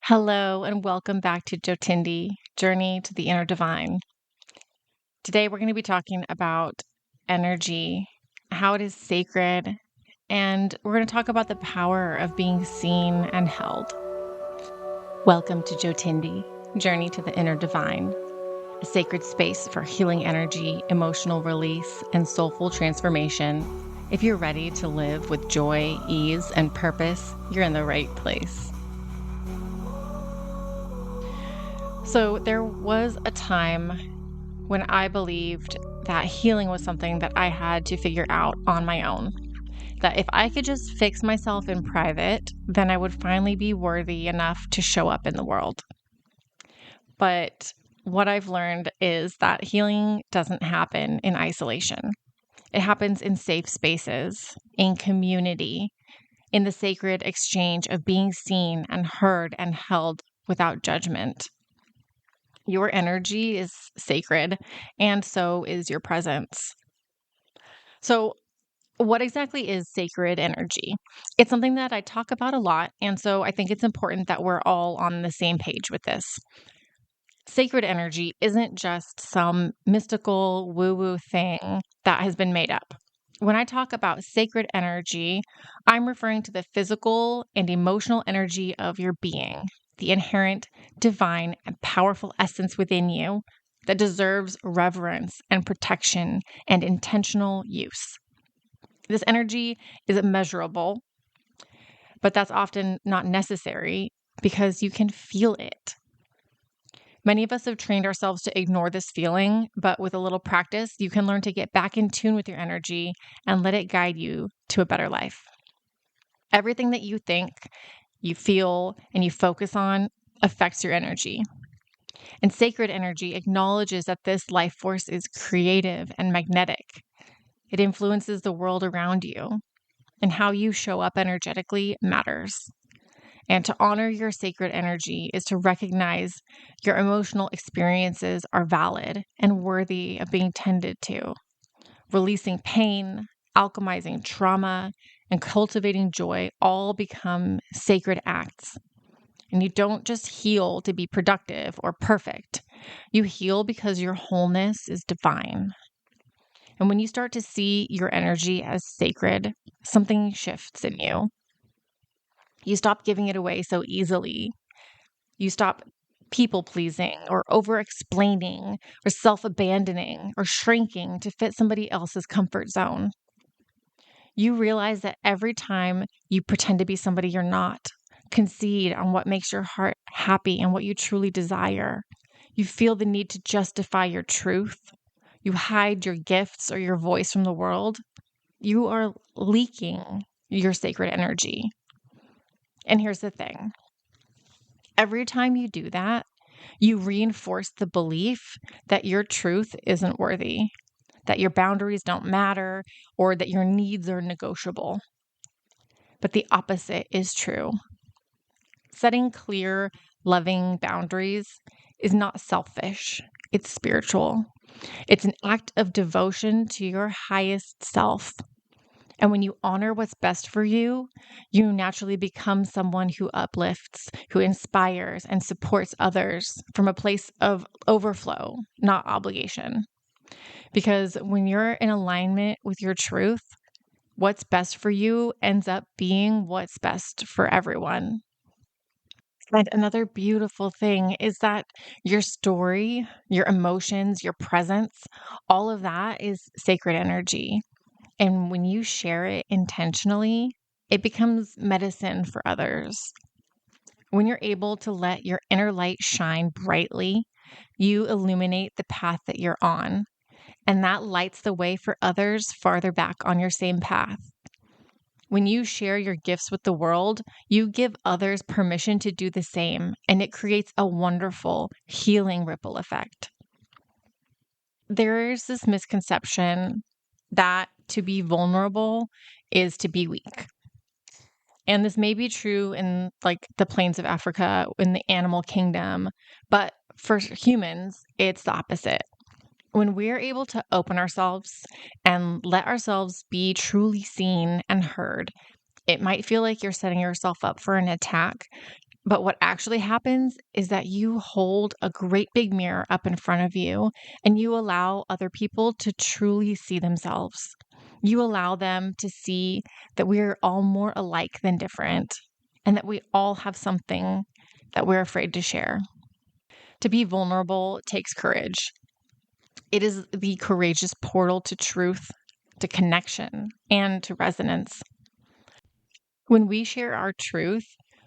Hello and welcome back to Jotindi, Journey to the Inner Divine. Today we're going to be talking about energy, how it is sacred, and we're going to talk about the power of being seen and held. Welcome to Jotindi, Journey to the Inner Divine, a sacred space for healing energy, emotional release, and soulful transformation. If you're ready to live with joy, ease, and purpose, you're in the right place. So there was a time when I believed that healing was something that I had to figure out on my own. That if I could just fix myself in private, then I would finally be worthy enough to show up in the world. But what I've learned is that healing doesn't happen in isolation. It happens in safe spaces, in community, in the sacred exchange of being seen and heard and held without judgment. Your energy is sacred, and so is your presence. So, what exactly is sacred energy? It's something that I talk about a lot, and so I think it's important that we're all on the same page with this. Sacred energy isn't just some mystical woo-woo thing that has been made up. When I talk about sacred energy, I'm referring to the physical and emotional energy of your being, the inherent, divine, and powerful essence within you that deserves reverence and protection and intentional use. This energy is immeasurable, but that's often not necessary because you can feel it. Many of us have trained ourselves to ignore this feeling, but with a little practice, you can learn to get back in tune with your energy and let it guide you to a better life. Everything that you think, you feel, and you focus on affects your energy. And sacred energy acknowledges that this life force is creative and magnetic. It influences the world around you, and how you show up energetically matters. And to honor your sacred energy is to recognize your emotional experiences are valid and worthy of being tended to. Releasing pain, alchemizing trauma, and cultivating joy all become sacred acts. And you don't just heal to be productive or perfect. You heal because your wholeness is divine. And when you start to see your energy as sacred, something shifts in you. You stop giving it away so easily. You stop people pleasing or over explaining or self abandoning or shrinking to fit somebody else's comfort zone. You realize that every time you pretend to be somebody you're not, concede on what makes your heart happy and what you truly desire, you feel the need to justify your truth. You hide your gifts or your voice from the world. You are leaking your sacred energy. And here's the thing. Every time you do that, you reinforce the belief that your truth isn't worthy, that your boundaries don't matter, or that your needs are negotiable. But the opposite is true. Setting clear, loving boundaries is not selfish, it's spiritual. It's an act of devotion to your highest self. And when you honor what's best for you, you naturally become someone who uplifts, who inspires, and supports others from a place of overflow, not obligation. Because when you're in alignment with your truth, what's best for you ends up being what's best for everyone. And another beautiful thing is that your story, your emotions, your presence, all of that is sacred energy. And when you share it intentionally, it becomes medicine for others. When you're able to let your inner light shine brightly, you illuminate the path that you're on, and that lights the way for others farther back on your same path. When you share your gifts with the world, you give others permission to do the same, and it creates a wonderful healing ripple effect. There's this misconception that to be vulnerable is to be weak. And this may be true in like the plains of Africa, in the animal kingdom, but for humans, it's the opposite. When we're able to open ourselves and let ourselves be truly seen and heard, it might feel like you're setting yourself up for an attack, But what actually happens is that you hold a great big mirror up in front of you and you allow other people to truly see themselves. You allow them to see that we're all more alike than different and that we all have something that we're afraid to share. To be vulnerable takes courage. It is the courageous portal to truth, to connection, and to resonance. When we share our truth,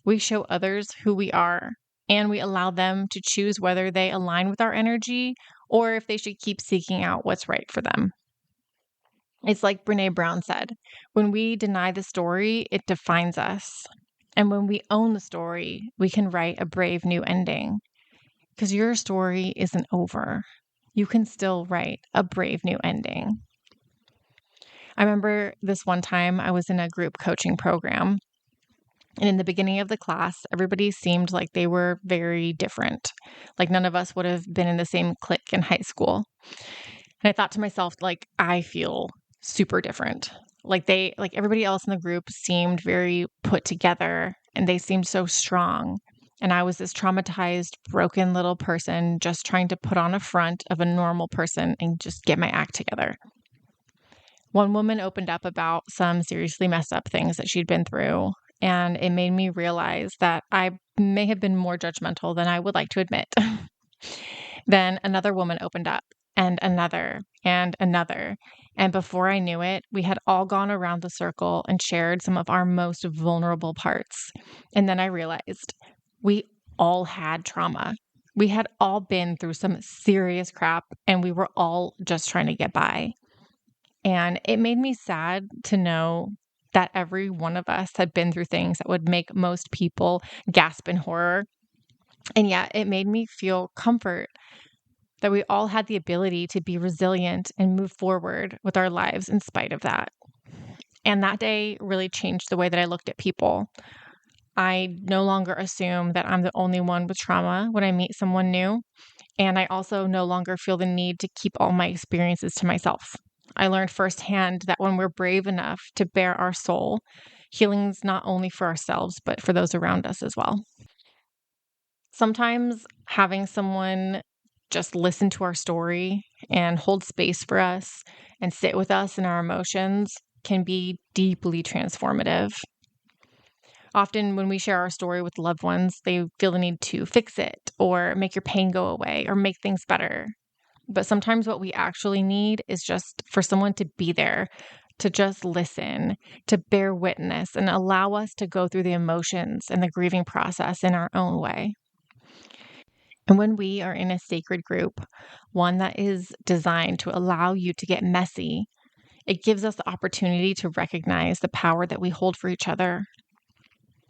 we show others who we are, and we allow them to choose whether they align with our energy or if they should keep seeking out what's right for them. It's like Brene Brown said, when we deny the story, it defines us. And when we own the story, we can write a brave new ending. Because your story isn't over. You can still write a brave new ending. I remember this one time I was in a group coaching program. And in the beginning of the class, everybody seemed like they were very different. Like none of us would have been in the same clique in high school. And I thought to myself, like, I feel super different. Like everybody else in the group seemed very put together and they seemed so strong. And I was this traumatized, broken little person just trying to put on a front of a normal person and just get my act together. One woman opened up about some seriously messed up things that she'd been through, and it made me realize that I may have been more judgmental than I would like to admit. Then another woman opened up, and another, and another. And before I knew it, we had all gone around the circle and shared some of our most vulnerable parts. And then I realized we all had trauma. We had all been through some serious crap, and we were all just trying to get by. And it made me sad to know that every one of us had been through things that would make most people gasp in horror. And yet it made me feel comfort that we all had the ability to be resilient and move forward with our lives in spite of that. And that day really changed the way that I looked at people. I no longer assume that I'm the only one with trauma when I meet someone new. And I also no longer feel the need to keep all my experiences to myself. I learned firsthand that when we're brave enough to bare our soul, healing's not only for ourselves, but for those around us as well. Sometimes having someone just listen to our story and hold space for us and sit with us in our emotions can be deeply transformative. Often, when we share our story with loved ones, they feel the need to fix it or make your pain go away or make things better. But sometimes what we actually need is just for someone to be there, to just listen, to bear witness, and allow us to go through the emotions and the grieving process in our own way. And when we are in a sacred group, one that is designed to allow you to get messy, it gives us the opportunity to recognize the power that we hold for each other.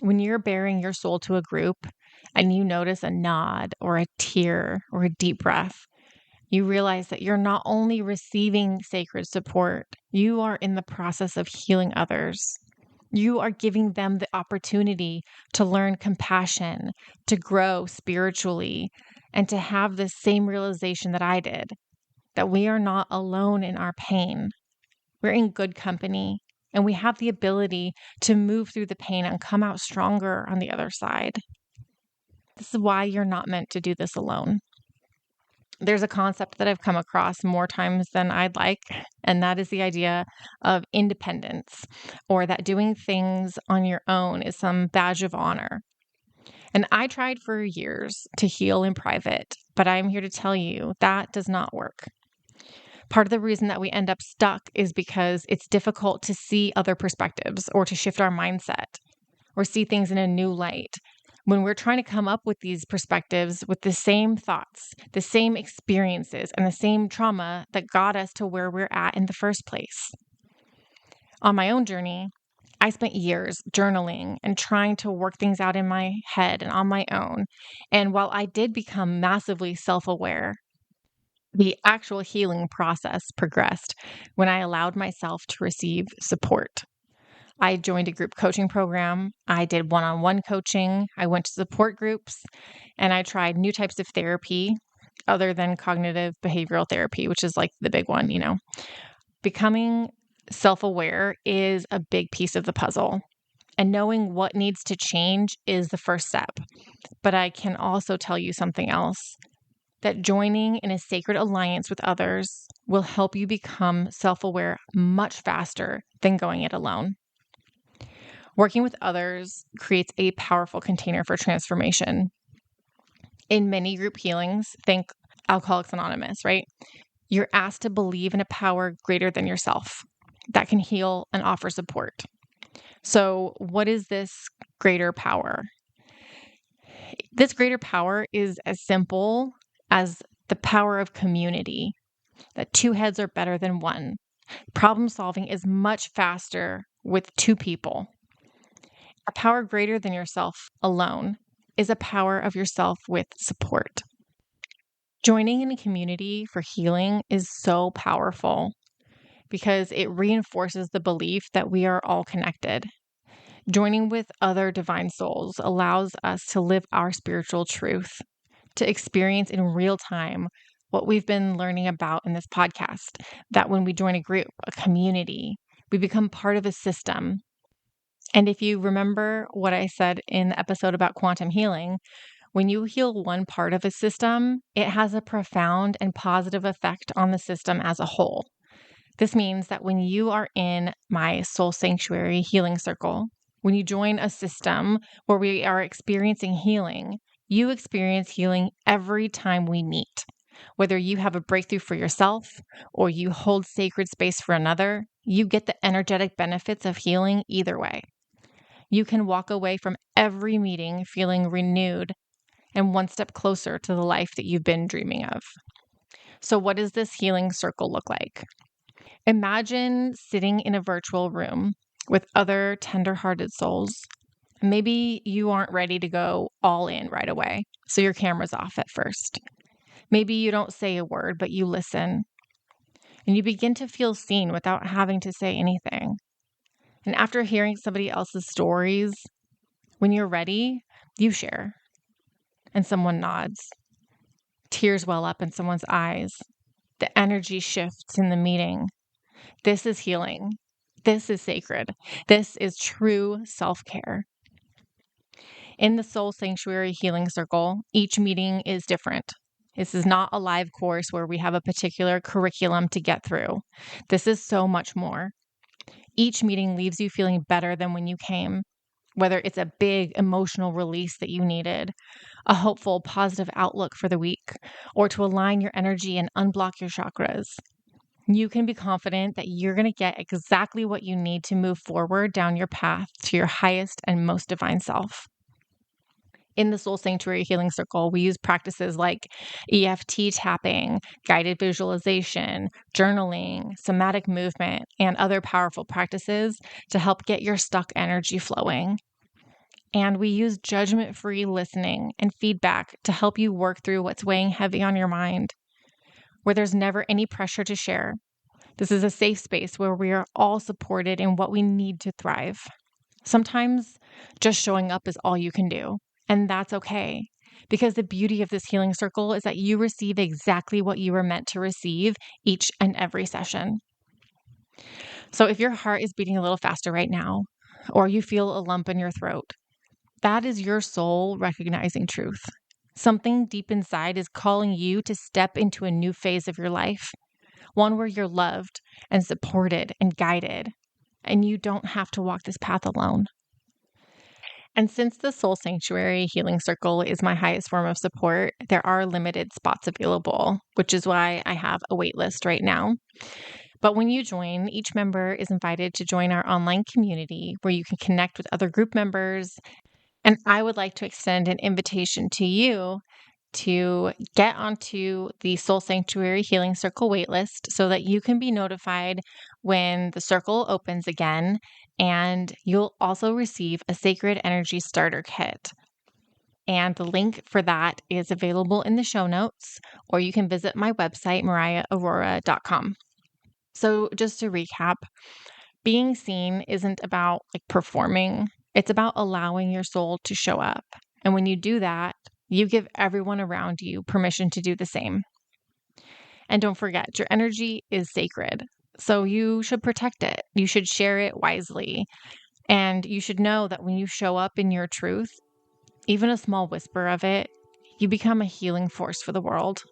When you're bearing your soul to a group and you notice a nod or a tear or a deep breath, you realize that you're not only receiving sacred support, you are in the process of healing others. You are giving them the opportunity to learn compassion, to grow spiritually, and to have the same realization that I did, that we are not alone in our pain. We're in good company, and we have the ability to move through the pain and come out stronger on the other side. This is why you're not meant to do this alone. There's a concept that I've come across more times than I'd like, and that is the idea of independence, or that doing things on your own is some badge of honor. And I tried for years to heal in private, but I'm here to tell you that does not work. Part of the reason that we end up stuck is because it's difficult to see other perspectives or to shift our mindset or see things in a new light when we're trying to come up with these perspectives with the same thoughts, the same experiences, and the same trauma that got us to where we're at in the first place. On my own journey, I spent years journaling and trying to work things out in my head and on my own. And while I did become massively self-aware, the actual healing process progressed when I allowed myself to receive support. I joined a group coaching program. I did one-on-one coaching. I went to support groups, and I tried new types of therapy other than cognitive behavioral therapy, which is like the big one. Becoming self-aware is a big piece of the puzzle. And knowing what needs to change is the first step. But I can also tell you something else, that joining in a sacred alliance with others will help you become self-aware much faster than going it alone. Working with others creates a powerful container for transformation. In many group healings, think Alcoholics Anonymous, right? You're asked to believe in a power greater than yourself that can heal and offer support. So, what is this greater power? This greater power is as simple as the power of community, that two heads are better than one. Problem solving is much faster with two people. A power greater than yourself alone is a power of yourself with support. Joining in a community for healing is so powerful because it reinforces the belief that we are all connected. Joining with other divine souls allows us to live our spiritual truth, to experience in real time what we've been learning about in this podcast, that when we join a group, a community, we become part of a system. And if you remember what I said in the episode about quantum healing, when you heal one part of a system, it has a profound and positive effect on the system as a whole. This means that when you are in my soul sanctuary healing circle, when you join a system where we are experiencing healing, you experience healing every time we meet. Whether you have a breakthrough for yourself or you hold sacred space for another, you get the energetic benefits of healing either way. You can walk away from every meeting feeling renewed and one step closer to the life that you've been dreaming of. So, what does this healing circle look like? Imagine sitting in a virtual room with other tender-hearted souls. Maybe you aren't ready to go all in right away, so your camera's off at first. Maybe you don't say a word, but you listen, and you begin to feel seen without having to say anything. And after hearing somebody else's stories, when you're ready, you share, and someone nods. Tears well up in someone's eyes. The energy shifts in the meeting. This is healing. This is sacred. This is true self-care. In the Soul Sanctuary Healing Circle, each meeting is different. This is not a live course where we have a particular curriculum to get through. This is so much more. Each meeting leaves you feeling better than when you came, whether it's a big emotional release that you needed, a hopeful, positive outlook for the week, or to align your energy and unblock your chakras. You can be confident that you're going to get exactly what you need to move forward down your path to your highest and most divine self. In the Soul Sanctuary Healing Circle, we use practices like EFT tapping, guided visualization, journaling, somatic movement, and other powerful practices to help get your stuck energy flowing. And we use judgment-free listening and feedback to help you work through what's weighing heavy on your mind, where there's never any pressure to share. This is a safe space where we are all supported in what we need to thrive. Sometimes just showing up is all you can do, and that's okay. Because the beauty of this healing circle is that you receive exactly what you were meant to receive each and every session. So if your heart is beating a little faster right now, or you feel a lump in your throat, that is your soul recognizing truth. Something deep inside is calling you to step into a new phase of your life, one where you're loved and supported and guided, and you don't have to walk this path alone. And since the Soul Sanctuary Healing Circle is my highest form of support, there are limited spots available, which is why I have a wait list right now. But when you join, each member is invited to join our online community where you can connect with other group members. And I would like to extend an invitation to you to get onto the Soul Sanctuary Healing Circle waitlist so that you can be notified when the circle opens again. And you'll also receive a Sacred Energy Starter Kit. And the link for that is available in the show notes, or you can visit my website, mariahaurora.com. So just to recap, being seen isn't about performing. It's about allowing your soul to show up. And when you do that, you give everyone around you permission to do the same. And don't forget, your energy is sacred. So you should protect it. You should share it wisely. And you should know that when you show up in your truth, even a small whisper of it, you become a healing force for the world.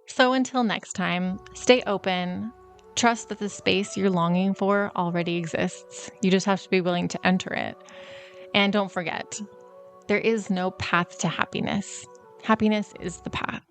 So until next time, stay open. Trust that the space you're longing for already exists. You just have to be willing to enter it. And don't forget, there is no path to happiness. Happiness is the path.